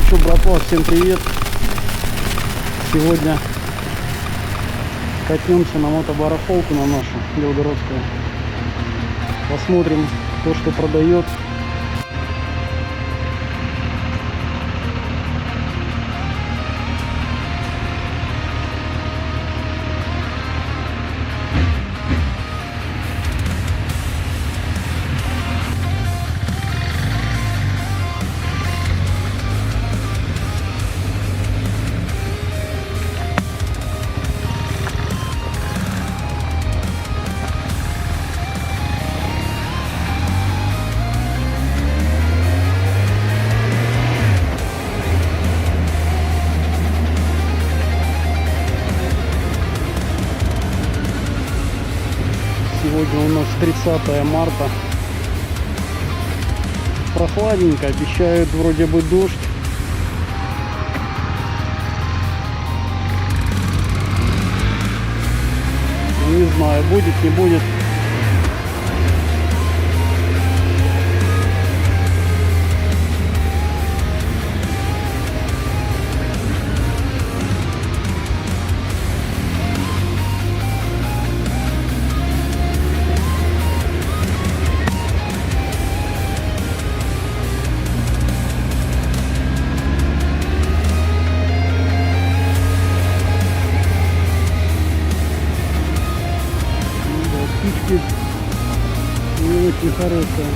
Что, братва, всем привет! Сегодня катнемся на мотобарахолку, на нашу белгородскую. Посмотрим, кто что продает. Сегодня у нас 30 марта. Прохладненько, обещают вроде бы дождь. Не знаю, будет, не будет. Не очень хорошая.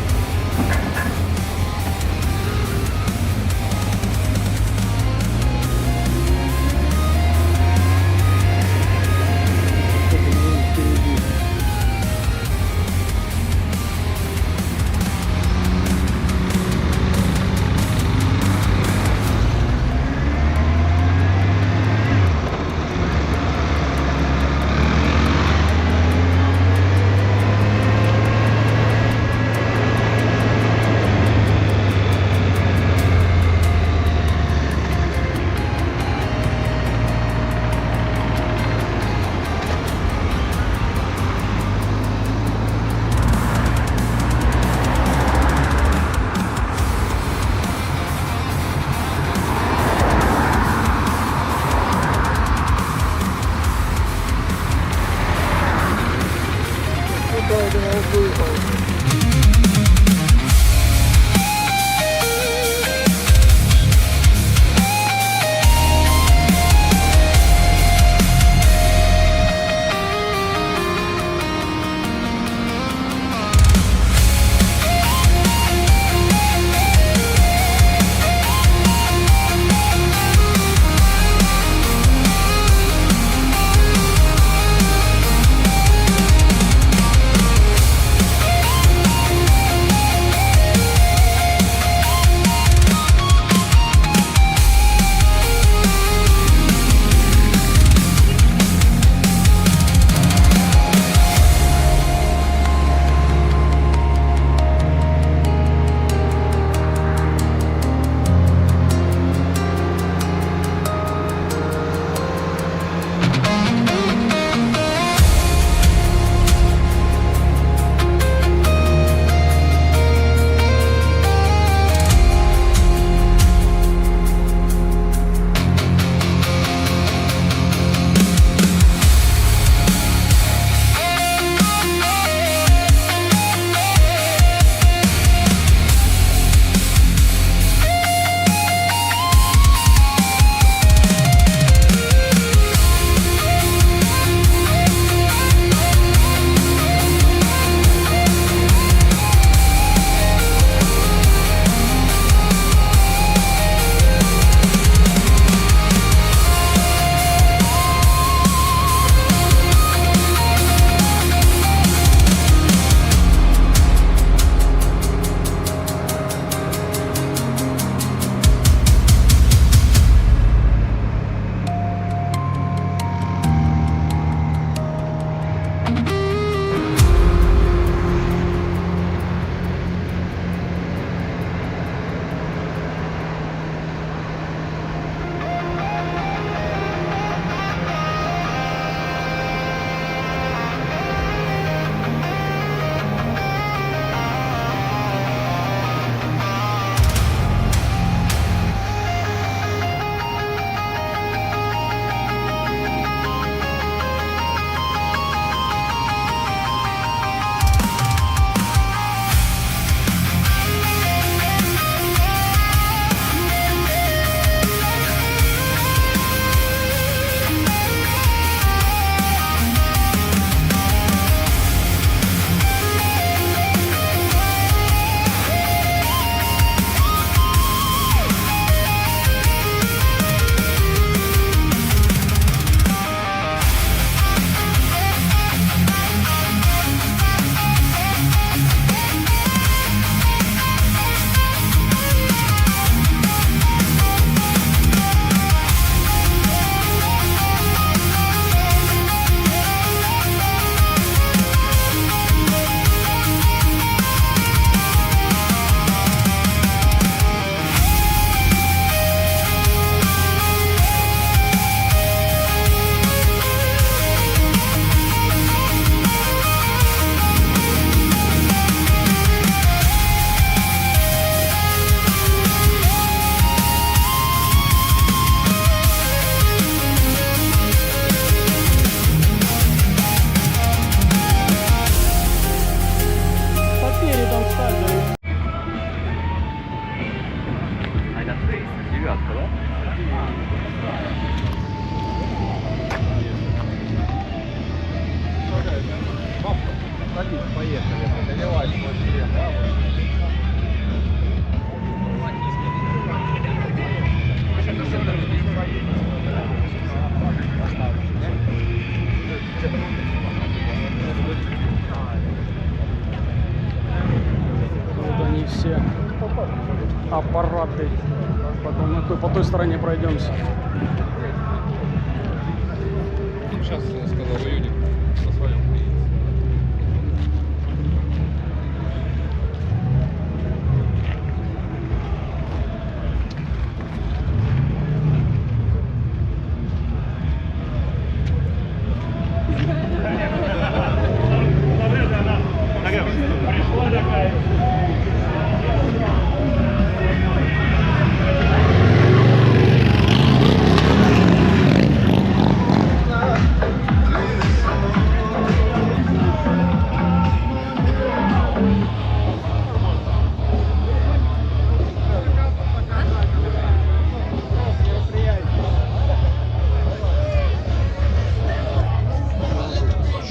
передом стать, да? А это трейс, девятка, да? Садись, поехали. Наливай свой член, да? Вот они все аппараты. Потом по той стороне пройдемся. Сейчас, я сказал, в июне на своем приедет.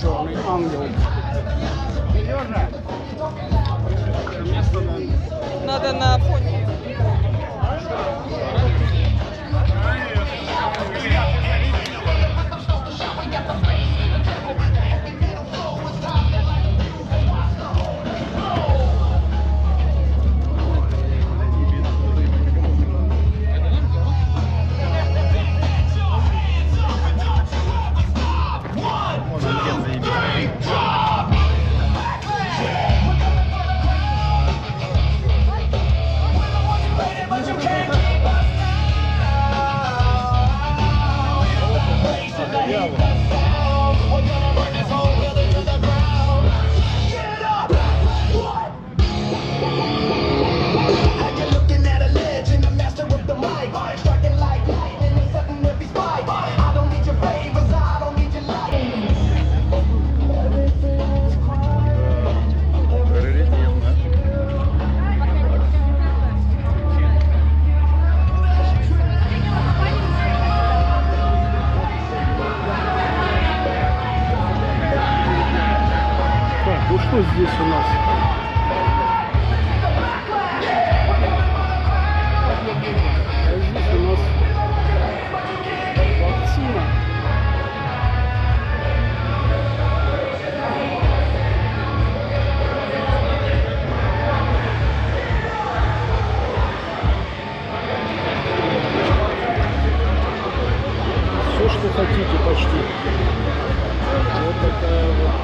Черный ангел. Надо на фоне. Ну что здесь у нас? А здесь у нас вакцина. Все, что хотите, почти. Вот такая вот.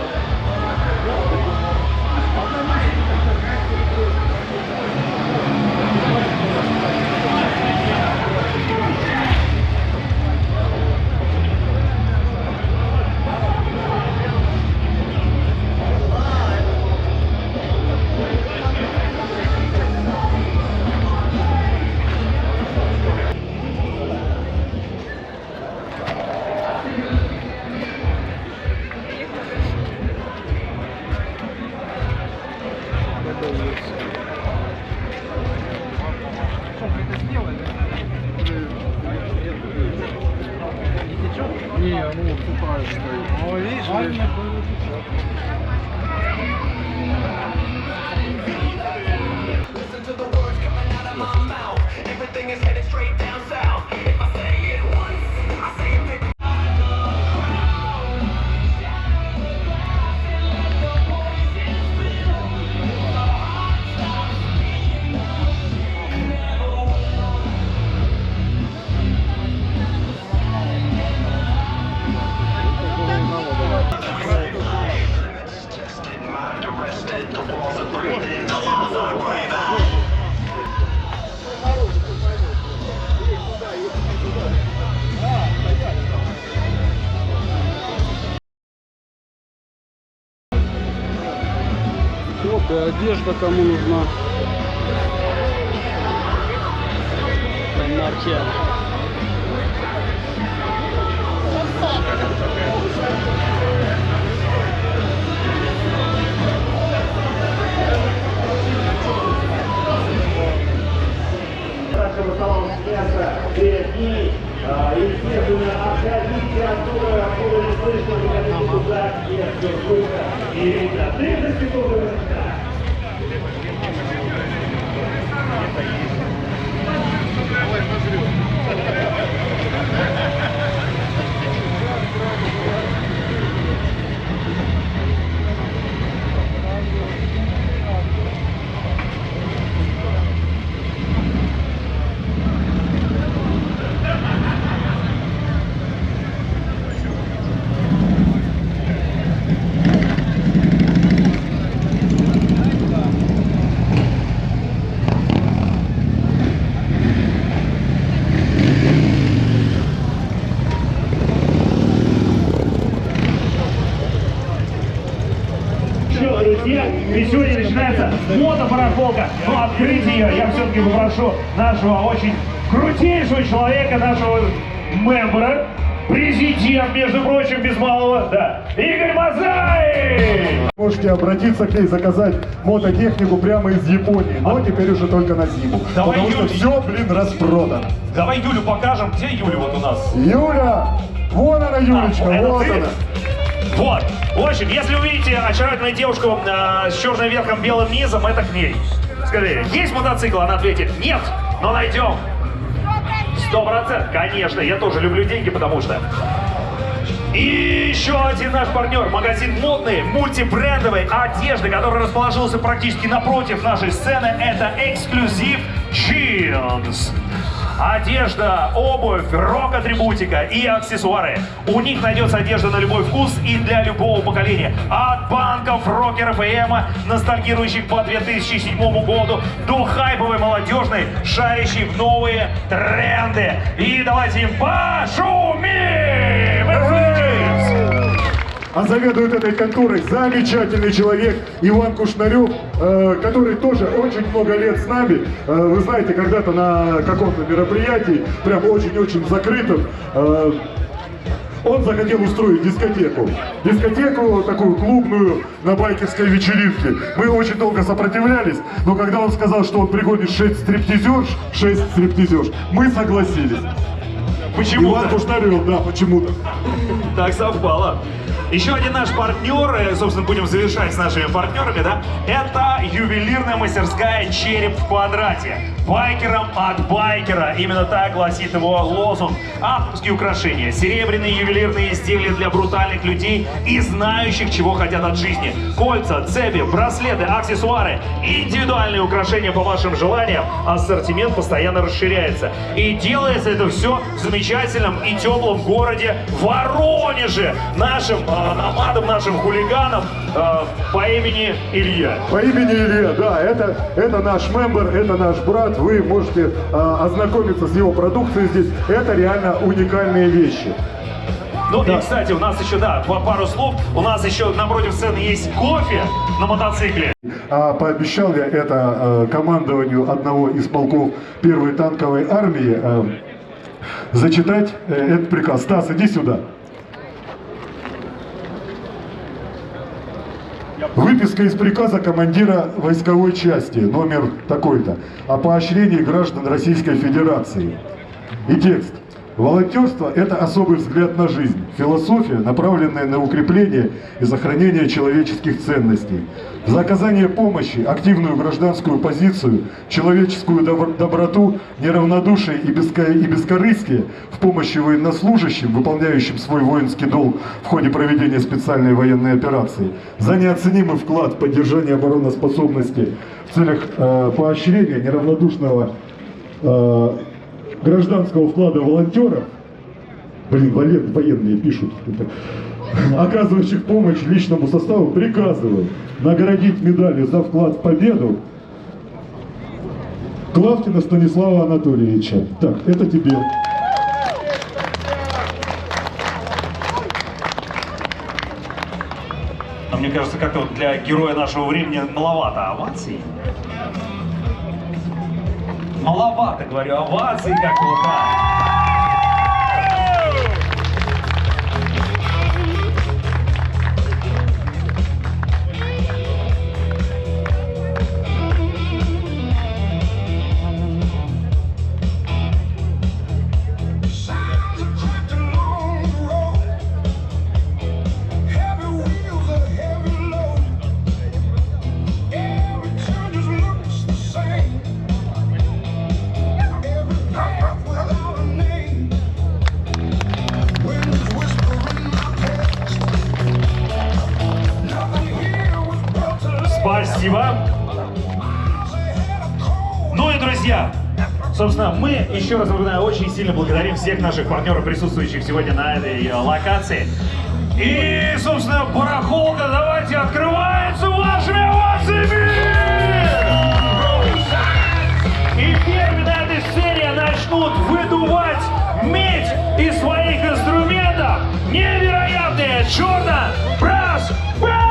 Не, ну сухая стоит. О, видишь? Вот и одежда кому нужна. Анархия. называется мотобарахолка. Но открыть ее я все-таки попрошу нашего очень крутейшего человека, нашего мембера, президент, между прочим, без малого, да, Игорь Мазай! Можете обратиться к ней, заказать мототехнику прямо из Японии, но теперь уже только на зиму. Давай, потому что все, распродано. Давай Юлю покажем. Где Юля вот у нас? Юля! Вон она, Юлечка, вот ты? она. Вот. В общем, если увидите очаровательную девушку с черным верхом, белым низом, это к ней. Скажи, есть мотоцикл? Она ответит, нет, но найдем. 100%, конечно, я тоже люблю деньги, потому что... И еще один наш партнер, магазин модной, мультибрендовой одежды, который расположился практически напротив нашей сцены, это Эксклюзив Jeans. Одежда, обувь, рок-атрибутика и аксессуары. У них найдется одежда на любой вкус и для любого поколения. От банков, рокеров и эмо, ностальгирующих по 2007 году, до хайповой молодежной, шарящей в новые тренды. И давайте им пошумим! А заведует этой конторой замечательный человек Иван Кушнарев, который тоже очень много лет с нами. Вы знаете, когда-то на каком-то мероприятии, прям очень-очень закрытом, он захотел устроить дискотеку. Дискотеку такую клубную на байкерской вечеринке. Мы очень долго сопротивлялись, но когда он сказал, что он пригонит 6 стриптизерш, мы согласились. Почему-то. Иван Кушнарев, да, почему-то. Так совпало. Еще один наш партнер, собственно, будем завершать с нашими партнерами, да, это ювелирная мастерская «Череп в квадрате». Байкерам от байкера. Именно так гласит его лозунг. Авторские украшения, серебряные ювелирные изделия для брутальных людей и знающих, чего хотят от жизни. Кольца, цепи, браслеты, аксессуары, индивидуальные украшения по вашим желаниям. Ассортимент постоянно расширяется. И делается это все в замечательном и теплом городе Воронеже. Нашим намадам, нашим хулиганам по имени Илья. По имени Илья, да, это наш мембер, это наш брат. Вы можете ознакомиться с его продукцией здесь. Это реально уникальные вещи. Ну да. И, кстати, у нас еще, да, пару слов. У нас еще напротив сцены есть кофе на мотоцикле. Пообещал я это командованию одного из полков первой танковой армии зачитать этот приказ. Стас, иди сюда. Выписка из приказа командира войсковой части, номер такой-то, о поощрении граждан Российской Федерации. И текст. Волонтерство – это особый взгляд на жизнь, философия, направленная на укрепление и сохранение человеческих ценностей. За оказание помощи, активную гражданскую позицию, человеческую доброту, неравнодушие и бескорыстие в помощи военнослужащим, выполняющим свой воинский долг в ходе проведения специальной военной операции. За неоценимый вклад в поддержание обороноспособности в целях поощрения неравнодушного гражданского вклада волонтеров, военные пишут, оказывающих помощь личному составу, приказываю наградить медалью за вклад в победу Клавкина Станислава Анатольевича. Так, это тебе. Но мне кажется, как-то вот для героя нашего времени маловато оваций. Маловато, говорю, оваций, как вот так. Спасибо. Ну и, друзья, собственно, мы, еще раз напоминаю, очень сильно благодарим всех наших партнеров, присутствующих сегодня на этой локации. И, собственно, барахолка, давайте, открывается вашими овациями! И первыми на этой сцене начнут выдувать медь из своих инструментов невероятные Jordan Brass Band!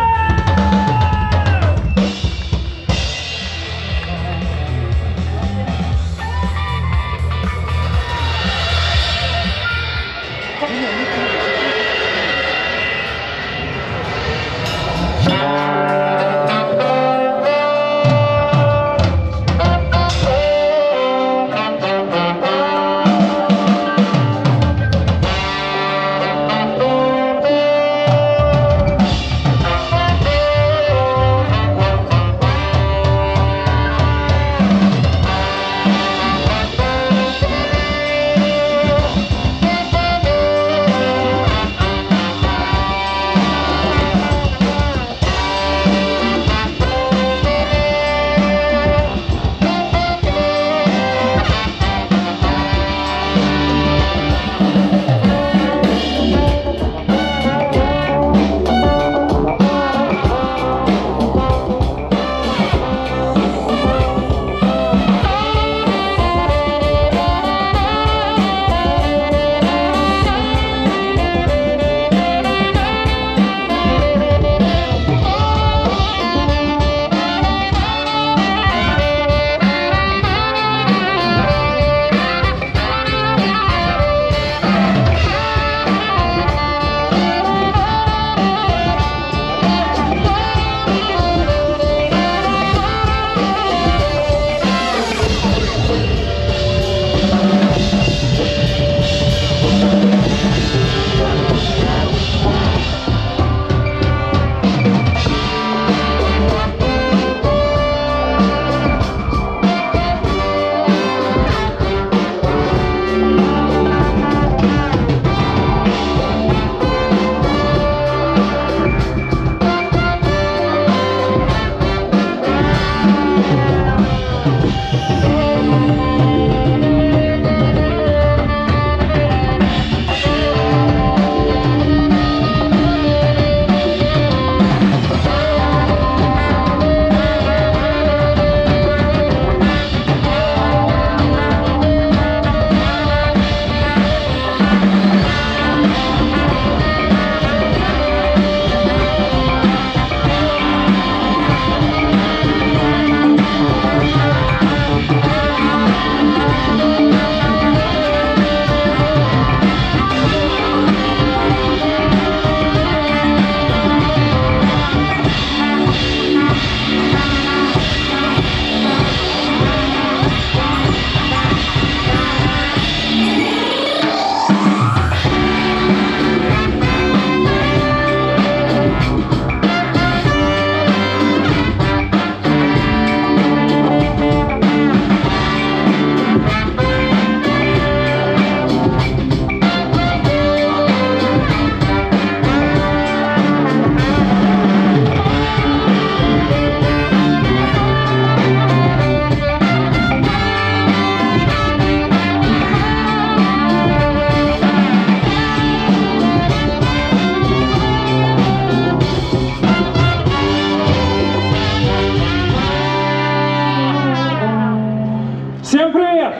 Всем привет!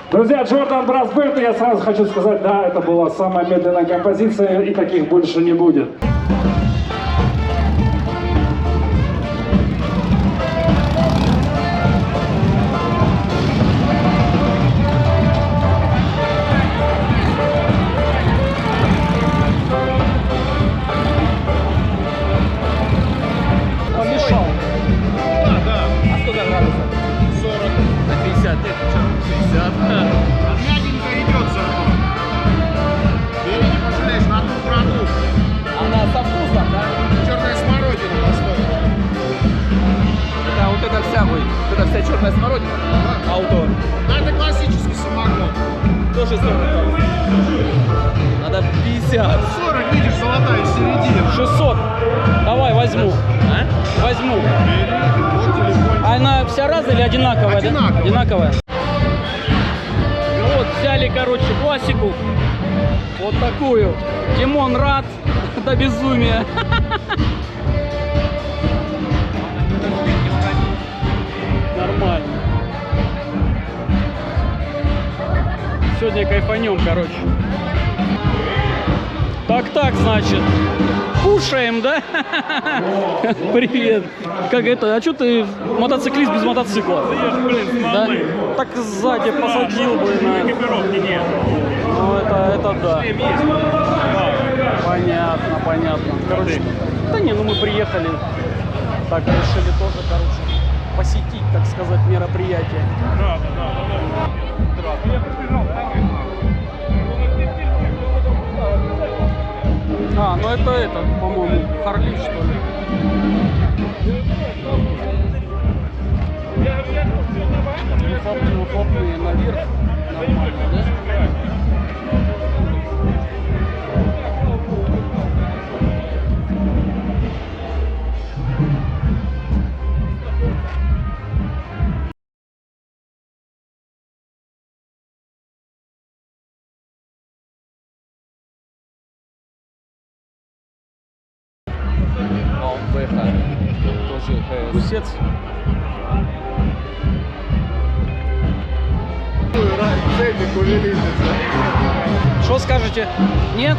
Друзья, Джордан Брас Бэнд, я сразу хочу сказать, да, это была самая медленная композиция, и таких больше не будет. Помешал. Да. А сколько градусов? 40. На 50 лет, что? 60. Мягенько идет зато. Ты не пожалеешь на ту продукт. Она со вкусом, да? Черная смородина достойна. Это вот эта вся вы. Вот эта вся черная смородина. Ауто. Ну, это классический самогон. Тоже 40. Надо 50. 40, видишь, золотая середина. 600. Давай, возьму. А? Возьму. Вот телефон. А она вся разная или одинаковая? Одинаковая. Да? Одинаковая. Ну вот, взяли, короче, классику. Вот такую. Димон рад до безумия. Нормально. Сегодня кайфанем, короче. Так, значит. Кушаем, да? Привет. Как это? А что ты мотоциклист без мотоцикла? Да? Так сзади посадил бы на... Экипировки нет. Ну, это да. Понятно. Короче, да не, ну мы приехали. Так, решили тоже, короче, посетить, так сказать, мероприятие. А, ну это, по-моему, Харли, что ли? Выхлопные наверх. Нормально, да? Тоже Гусец. Ценник увеличится. Что скажете? Нет?